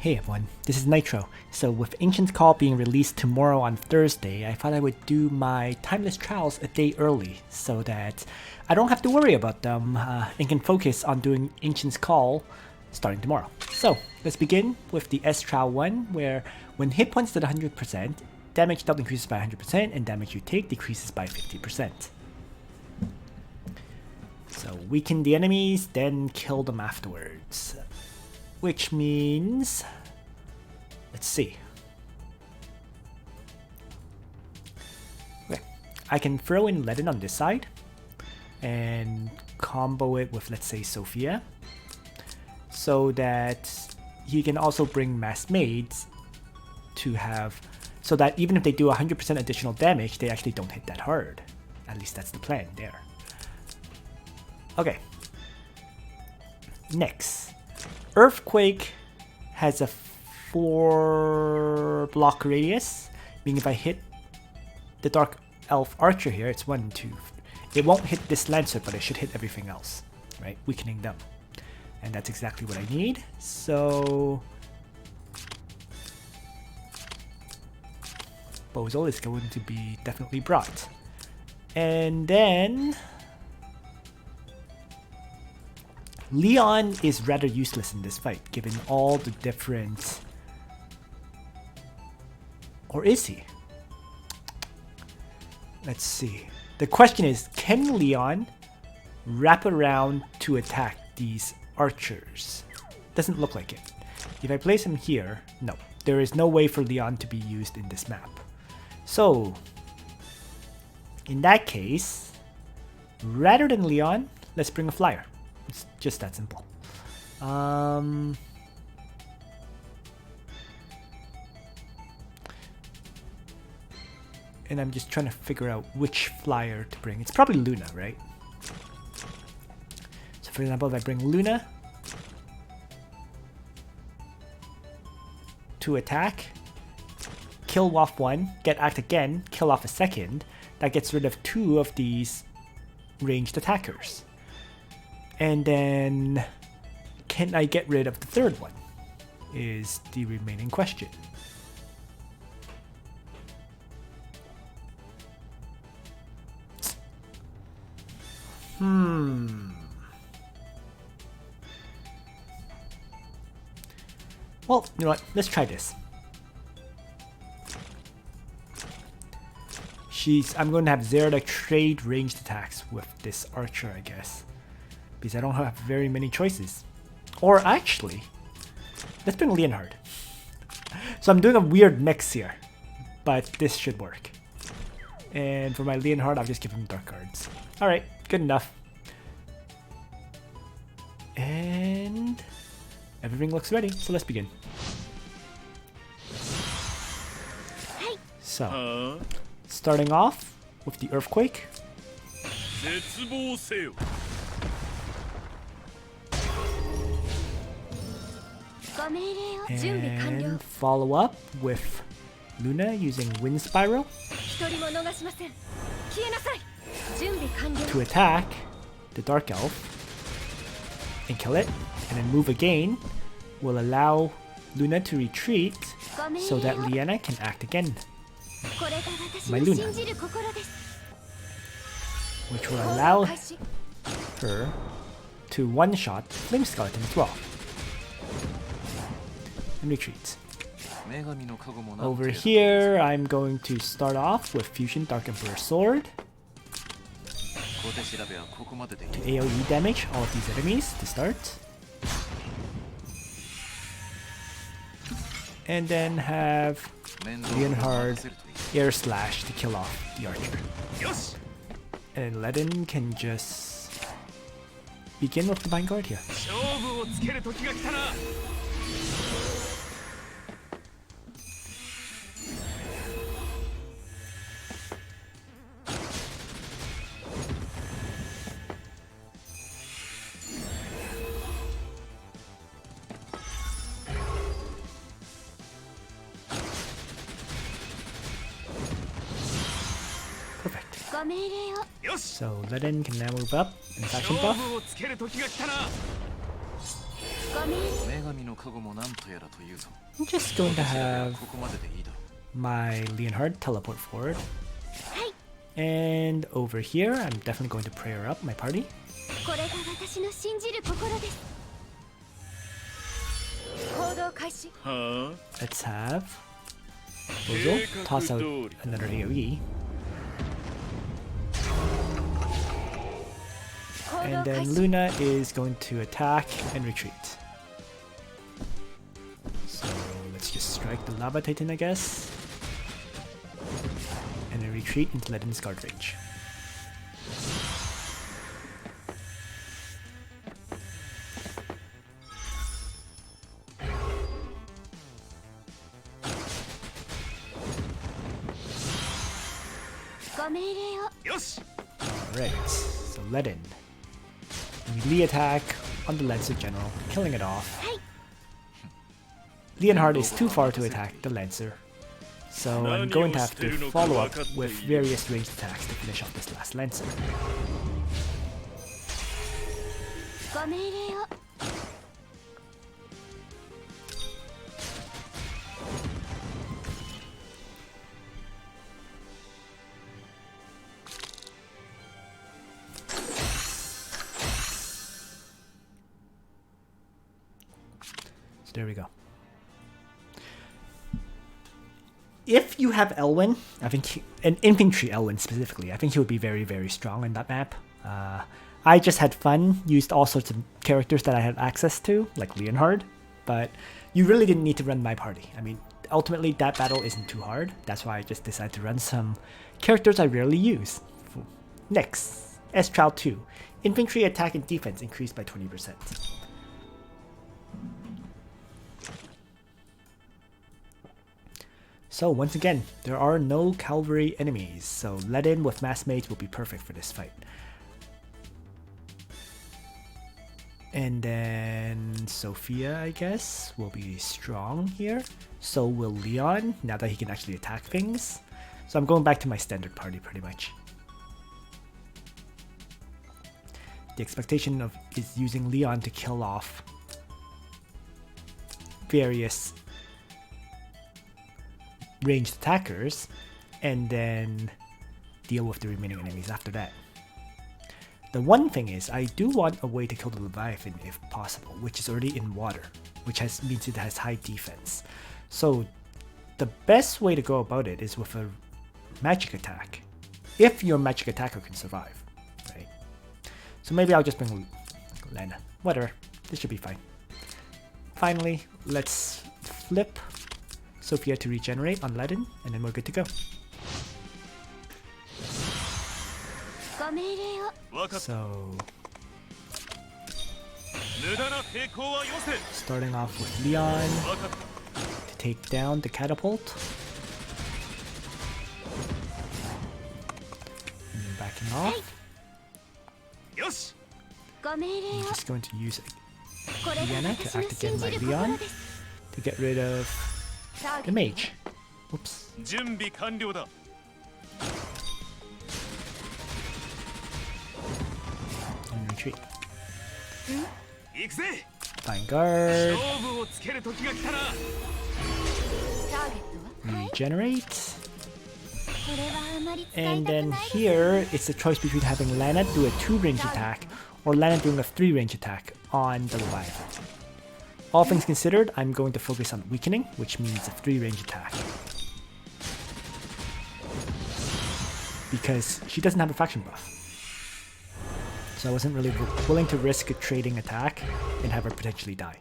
Hey everyone, this is Nitro. So with Ancient's Call being released tomorrow on Thursday, I thought I would do my Timeless Trials a day early so that I don't have to worry about them and can focus on doing Ancient's Call starting tomorrow. So let's begin with the S Trial 1, where when hit points at 100%, damage dealt increases by 100% and damage you take decreases by 50%. So weaken the enemies, then kill them afterwards. Which means, let's see. Okay, I can throw in Ledin on this side and combo it with, let's say, Sophia, so that he can also bring masked maids to have, so that even if they do 100% additional damage, they actually don't hit that hard. At least that's the plan there. Okay. Next. Earthquake has a 4 block radius, meaning if I hit the Dark Elf Archer here, it's 1, 2. It won't hit this Lancer, but it should hit everything else, right? Weakening them. And that's exactly what I need. So Bozol is going to be definitely brought. And then Leon is rather useless in this fight, given all the different... Or is he? Let's see. The question is, can Leon wrap around to attack these archers? Doesn't look like it. If I place him here, no. There is no way for Leon to be used in this map. So, in that case, rather than Leon, let's bring a flyer. It's just that simple. And I'm just trying to figure out which flyer to bring. It's probably Luna, right? So for example, if I bring Luna to attack, kill off one, get act again, kill off a second, that gets rid of 2 of these ranged attackers. And then, can I get rid of the third one? Is the remaining question. Well, you know what? Let's try this. I'm going to have Zerda trade ranged attacks with this archer, I guess. Because I don't have very many choices. Or actually, let's bring Leonhardt. So I'm doing a weird mix here, but this should work. And for my Leonhardt, I'll just give him dark cards. Alright, good enough. And everything looks ready, so let's begin. So, starting off with the Earthquake. And follow up with Luna using Wind Spiral to attack the Dark Elf and kill it, and then move again will allow Luna to retreat so that Liana can act again. My Luna, which will allow her to one-shot Flame Skeleton as well. And retreat. Over here, I'm going to start off with Fusion Dark Emperor Sword to AoE damage all of these enemies to start. And then have Leonhardt Air Slash to kill off the archer. And Ledin can just begin with the Vanguard here. So Ledin can now move up and faction buff. I'm just going to have my Leonhardt teleport forward. And over here, I'm definitely going to prayer up my party. Let's have Bozo toss out another AoE. And then Luna is going to attack and retreat. So let's just strike the Lava Titan, I guess. And then retreat into Leden's guard range. Alright, so Leden. Melee attack on the Lancer General, killing it off. Leonhardt is too far to attack the Lancer, so I'm going to have to follow up with various ranged attacks to finish off this last Lancer. There we go. If you have Elwyn, I think an infantry Elwyn specifically, I think he would be very, very strong in that map. I just had fun, used all sorts of characters that I had access to, like Leonhardt, but you really didn't need to run my party. I mean, ultimately that battle isn't too hard. That's why I just decided to run some characters I rarely use. Next, S-Trial 2. Infantry attack and defense increased by 20%. So once again, there are no cavalry enemies, so Leden with mass mage will be perfect for this fight. And then Sophia, I guess, will be strong here. So will Leon, now that he can actually attack things. So I'm going back to my standard party pretty much. The expectation is using Leon to kill off various ranged attackers, and then deal with the remaining enemies after that. The one thing is, I do want a way to kill the Leviathan if possible, which is already in water, which means it has high defense. So the best way to go about it is with a magic attack, if your magic attacker can survive, right? So maybe I'll just bring Lena. Whatever, this should be fine. Finally, let's flip Sophia to regenerate on Leden, and then we're good to go. So, starting off with Leon to take down the catapult. And then backing off. I'm just going to use Liana to act again my Leon to get rid of the mage. Whoops. And retreat. Fine guard. Regenerate. And then here it's a choice between having Lana do a 2-range attack or Lana doing a 3-range attack on the Leviathan. All things considered, I'm going to focus on weakening, which means a 3-range attack. Because she doesn't have a faction buff. So I wasn't really willing to risk a trading attack and have her potentially die.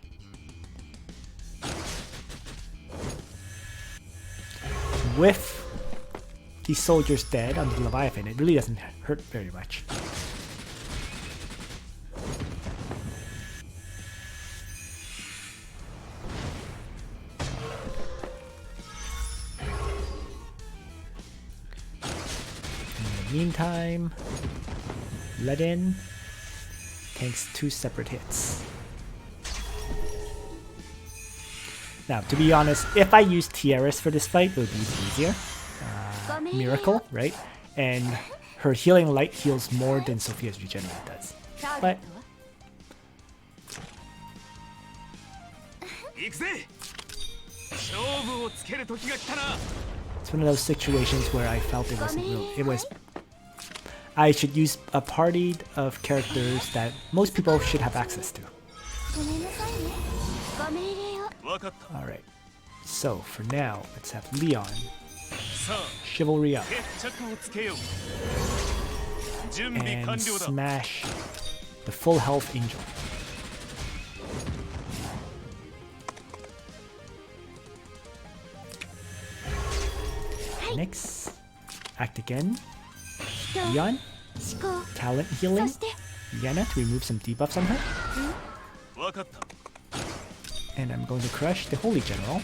With these soldiers dead on the Leviathan, it really doesn't hurt very much. Meantime, Leden takes 2 separate hits. Now, to be honest, if I use Tiaras for this fight, it would be even easier. Miracle, right? And her healing light heals more than Sophia's regenerate does. But It's one of those situations where I felt it wasn't real. I should use a party of characters that most people should have access to. Alright, so for now, let's have Leon. Chivalry up. And smash the full health angel. Next, act again. Leon, talent healing. Liana to remove some debuffs on her. And I'm going to crush the Holy General,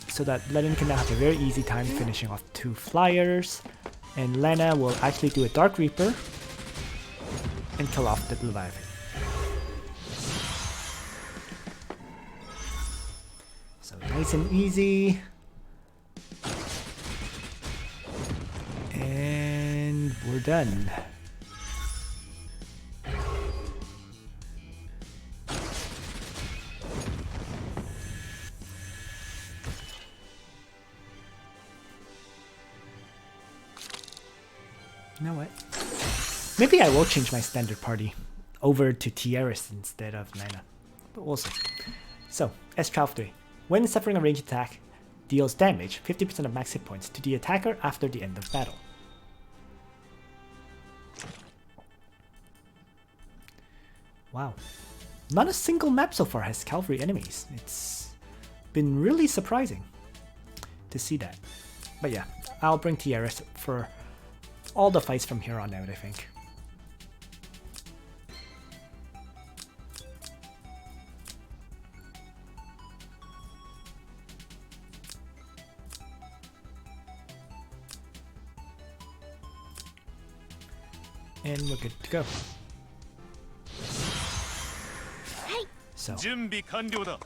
so that Lenin can now have a very easy time finishing off 2 flyers. And Lana will actually do a Dark Reaper and kill off the Leviathan. So nice and easy. And we're done. You know what? Maybe I will change my standard party over to Tiaris instead of Lana. But we'll see. So, S12-3. When suffering a ranged attack, deals damage, 50% of max hit points, to the attacker after the end of battle. Wow. Not a single map so far has cavalry enemies. It's been really surprising to see that. But yeah, I'll bring Tiaris for all the fights from here on out, I think. And we're good to go. So,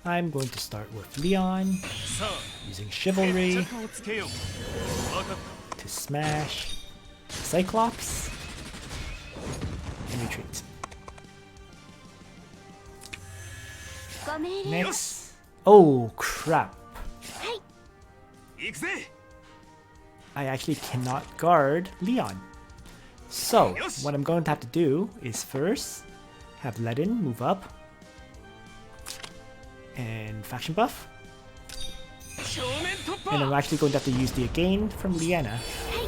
I'm going to start with Leon, using Chivalry to smash Cyclops and retreat. Next. Oh crap. I actually cannot guard Leon. So, what I'm going to have to do is first have Ledin move up and faction buff. And I'm actually going to have to use the again from Liana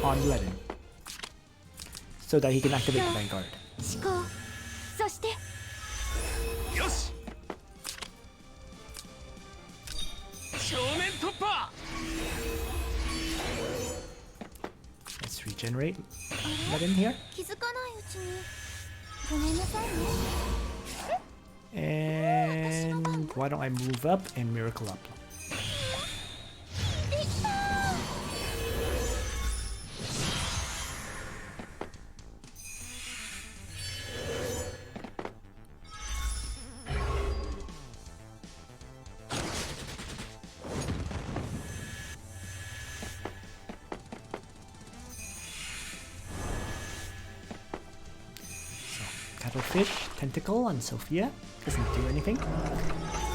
on Ledin, so that he can activate the Vanguard. Let's regenerate Ledin here. And why don't I move up and miracle up? Fish tentacle on Sophia, doesn't do anything.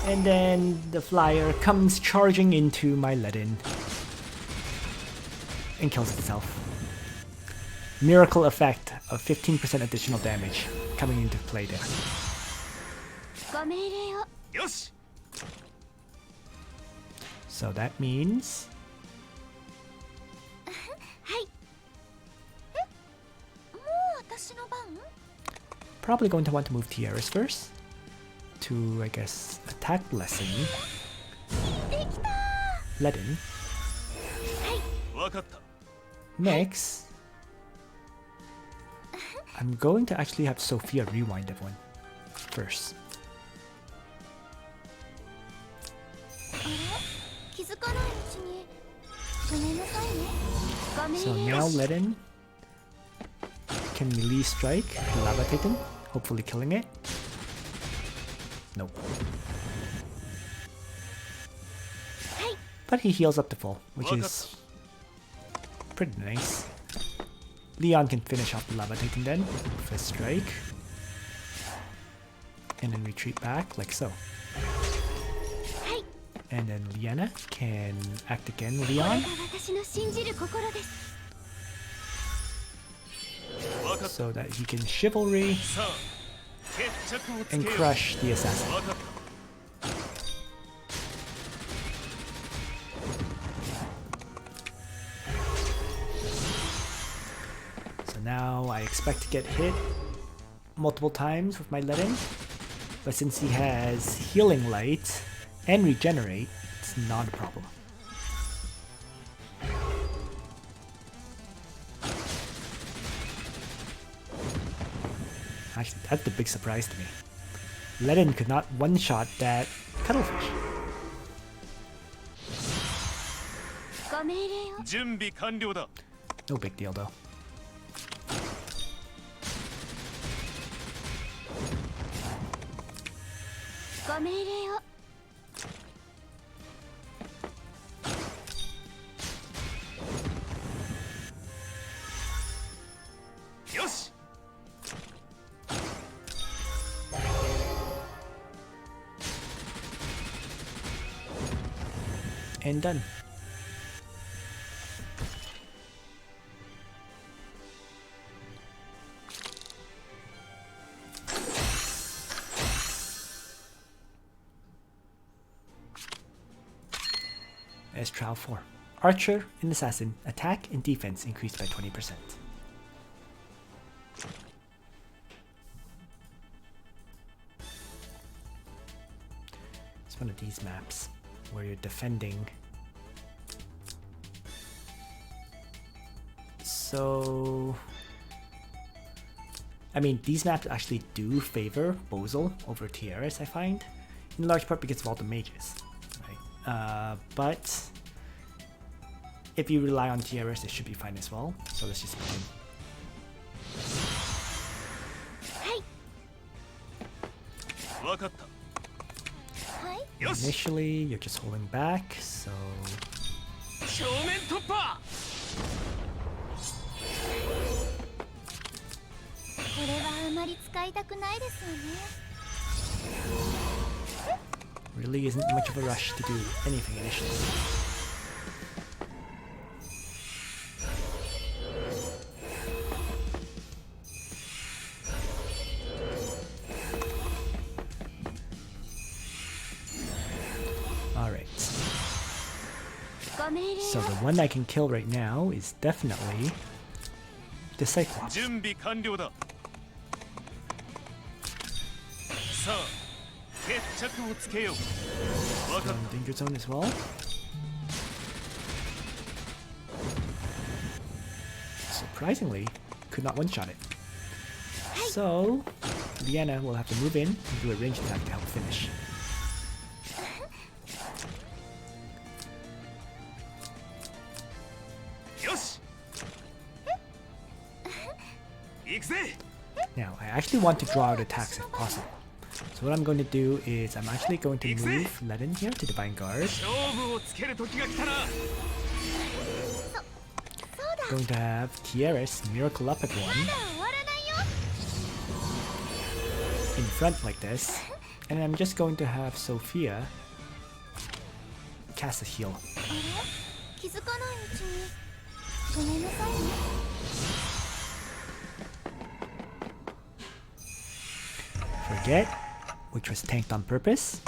And then the flyer comes charging into my Ledin and kills itself. Miracle effect of 15% additional damage coming into play there. So that means probably going to want to move Tiaris first to, I guess, attack blessing Ledin. Next, I'm going to actually have Sophia rewind everyone first. So now Ledin can melee strike the Lava Titan, hopefully killing it. Nope. But he heals up to full, which is pretty nice. Leon can finish off the Lava Titan then, with a strike. And then retreat back, like so. And then Liana can act again. Leon. So that he can chivalry and crush the assassin. So now I expect to get hit multiple times with my Lenin, but since he has healing light and regenerate, it's not a problem. Actually, that's the big surprise to me. Lenin could not one-shot that cuttlefish. No big deal though. And done. As trial 4. Archer and Assassin attack and defense increased by 20%. It's one of these maps where you're defending. So, I mean, these maps actually do favor Bozal over Tieres, I find, in large part because of all the mages, right? But if you rely on Tieres, it should be fine as well. So let's just begin. Initially, you're just holding back, so... Really isn't much of a rush to do anything initially. Alright. So the one I can kill right now is definitely the Cyclops. Danger zone as well. Surprisingly, could not one-shot it. So, Liana will have to move in and do a ranged attack to help finish. Now, I actually want to draw out attacks if possible. So what I'm going to do is I'm actually going to move Lenin here to Divine Guard. Going to have Tieres Miracle Up at 1. In front like this. And I'm just going to have Sophia cast a heal. Forget, which was tanked on purpose.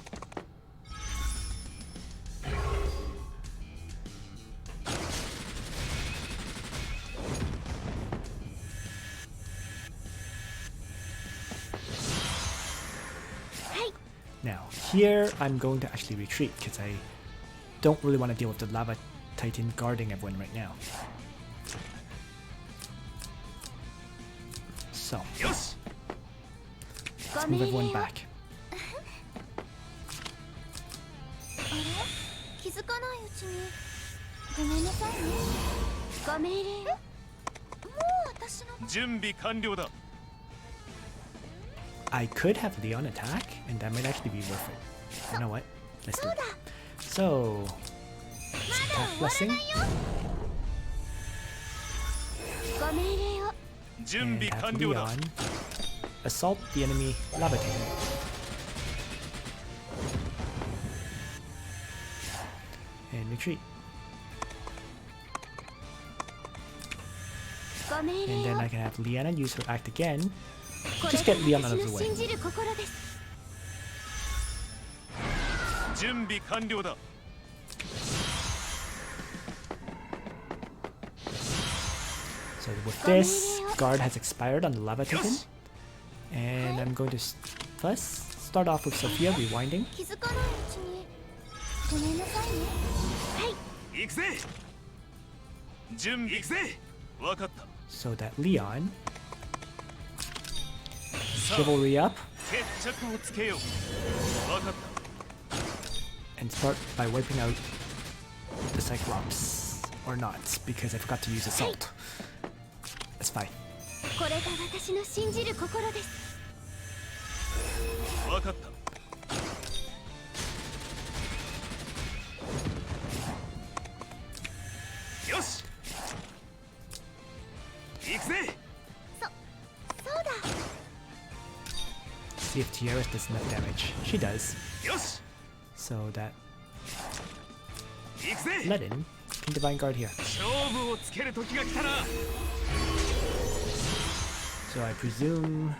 Now, here I'm going to actually retreat because I don't really want to deal with the Lava Titan guarding everyone right now. So, let's move everyone back. I could have Leon attack, and that might actually be worth it. You know what? Let's do it. So, let's attack Blessing. And have Leon assault the enemy Lava Titan. and retreat. And then I can have Liana use her act again. Just get Leon out of the way. So with this, guard has expired on the Lava Titan. And I'm going to first start off with Sophia rewinding. So that Leon, chivalry up, and start by wiping out the Cyclops, or not, because I forgot to use Assault. That's fine. See if Tiaras does enough damage. She does. So that Ledin can Divine Guard here. So I presume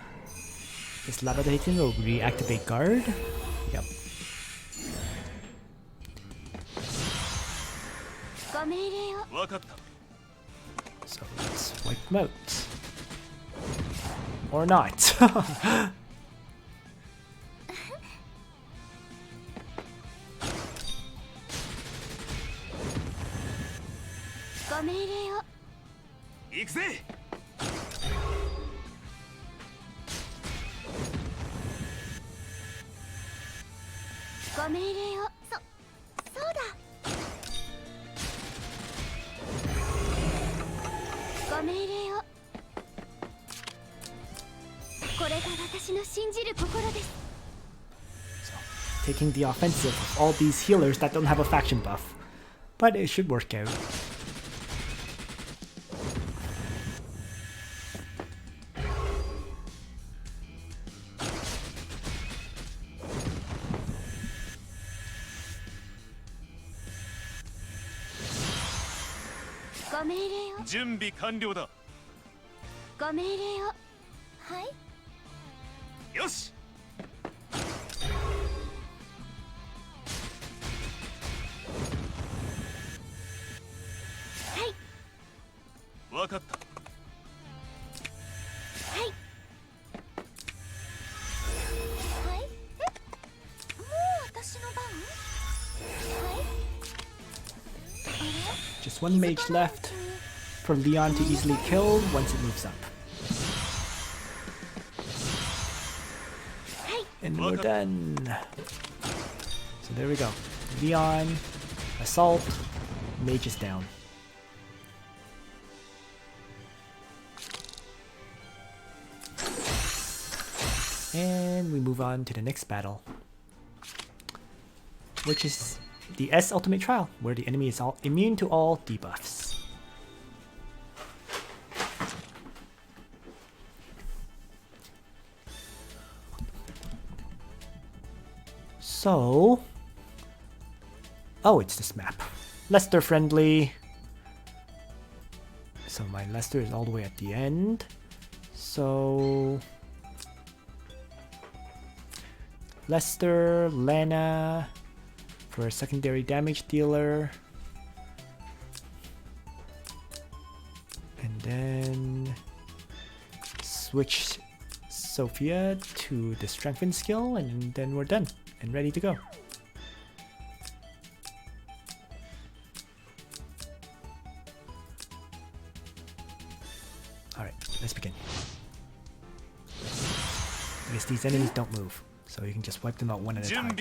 this Lava Titan will reactivate Guard. Yep. So let's wipe them out. Or not. So, taking the offensive of all these healers that don't have a faction buff. But it should work out. Just one mage left for Leon to easily kill once it moves up. And we're done. So there we go. Leon, Assault, mage is down. And we move on to the next battle, which is the S Ultimate Trial, where the enemy is all immune to all debuffs. So, oh, it's this map. Lester friendly. So my Lester is all the way at the end. So Lester, Lana for a secondary damage dealer. And then switch Sophia to the strengthen skill, and then we're done and ready to go. Alright, let's begin. Because these enemies don't move, so you can just wipe them out one at a time.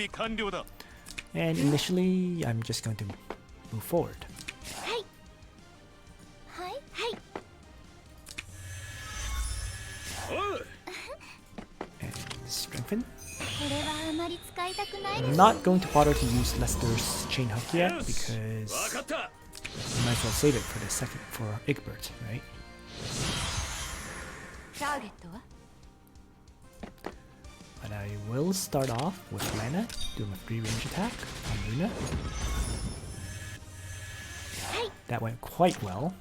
And initially, I'm just going to move forward. And strengthen. I'm not going to bother to use Lester's chain hook yet because I might as well save it for the second for Egbert, right? But I will start off with Lana, doing a free range attack on Luna. That went quite well.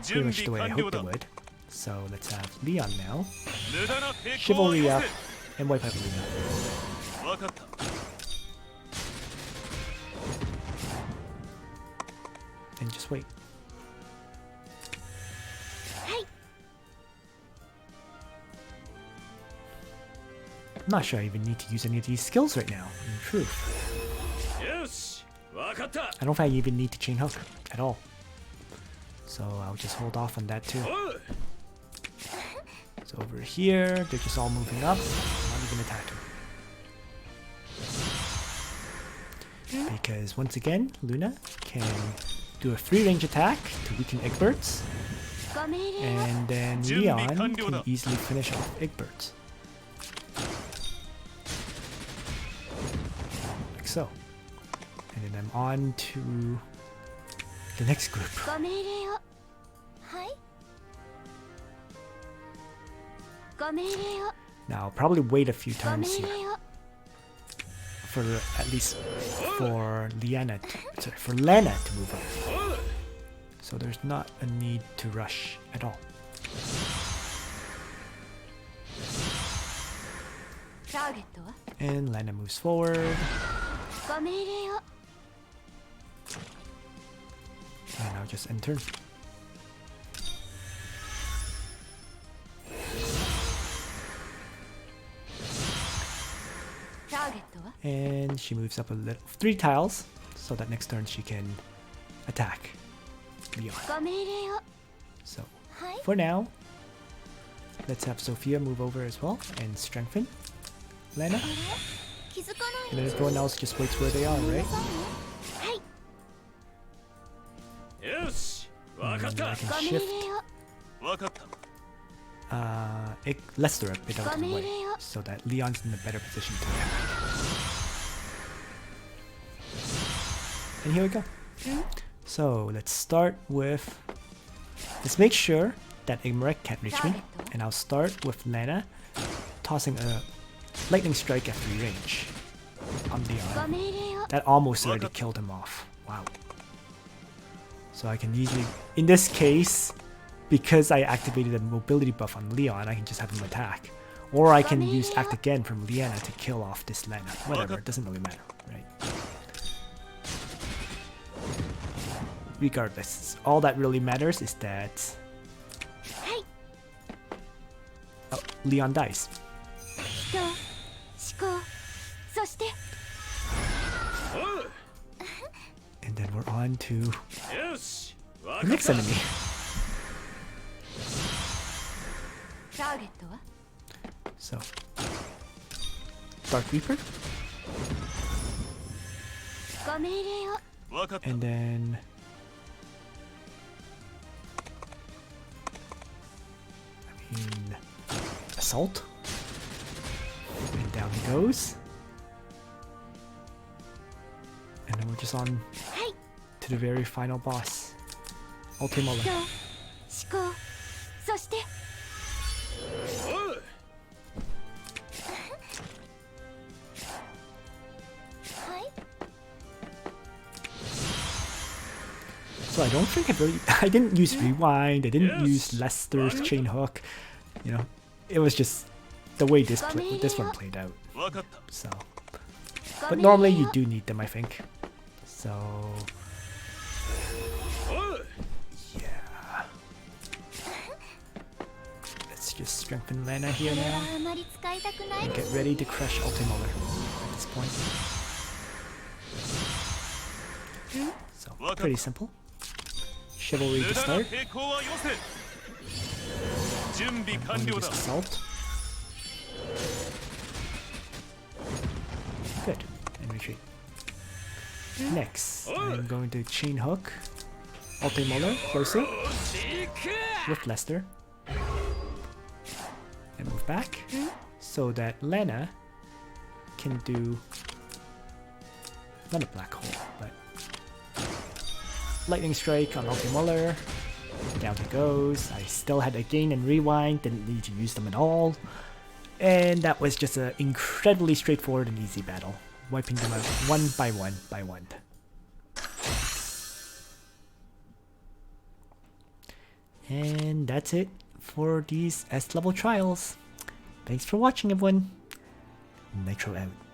Pretty much the way I hoped it would. So let's have Leon now. Chivalry up and wipe out Luna. And just wait. I'm not sure I even need to use any of these skills right now, in truth. I don't think I even need to chain hook at all. So I'll just hold off on that too. So over here, they're just all moving up. I'm not even attacking. Because once again, Luna can do a free range attack to weaken Egberts. And then Leon can easily finish off Egberts. Like so. And then I'm on to the next group. Now I'll probably wait a few turns here. For at least for Lena to move up. So there's not a need to rush at all. And Lena moves forward. And I'll just enter. And she moves up a little, 3 tiles, so that next turn she can attack Leon. So for now, let's have Sophia move over as well and strengthen Lena. And then everyone else just waits where they are, right? And I can shift Lester a bit out of the way so that Leon's in a better position to attack. And here we go. So let's start with, let's make sure that Igmarek can't reach me, and I'll start with Lena tossing a lightning strike at free range on Leon. That almost already killed him off. Wow. So I can easily, in this case, because I activated the mobility buff on Leon, I can just have him attack. Or I can use Act Again from Liana to kill off this Lena. Whatever, it doesn't really matter, right? Regardless, all that really matters is that Leon dies. And then we're on to the next enemy. So, Dark Reaper. And then Assault. And down he goes. And then we're just on to the very final boss, Altemuller. So I don't think I didn't use Rewind, I didn't use Lester's Chain Hook, you know, it was just the way this one played out. So, but normally you do need them, I think. So, yeah. Let's just strengthen Lena here now and get ready to crush Altemuller at this point. So, pretty simple. Chivalry to start. I'm going to just assault. Good. And retreat. Next, I'm going to chain hook Altemuller closer with Lester. And move back so that Lena can do not a black hole, but lightning strike on Altemuller. Down he goes. I still had a gain and rewind, didn't need to use them at all. And that was just an incredibly straightforward and easy battle, wiping them out one by one by one. And that's it for these S level trials. Thanks for watching, everyone. Nitro out.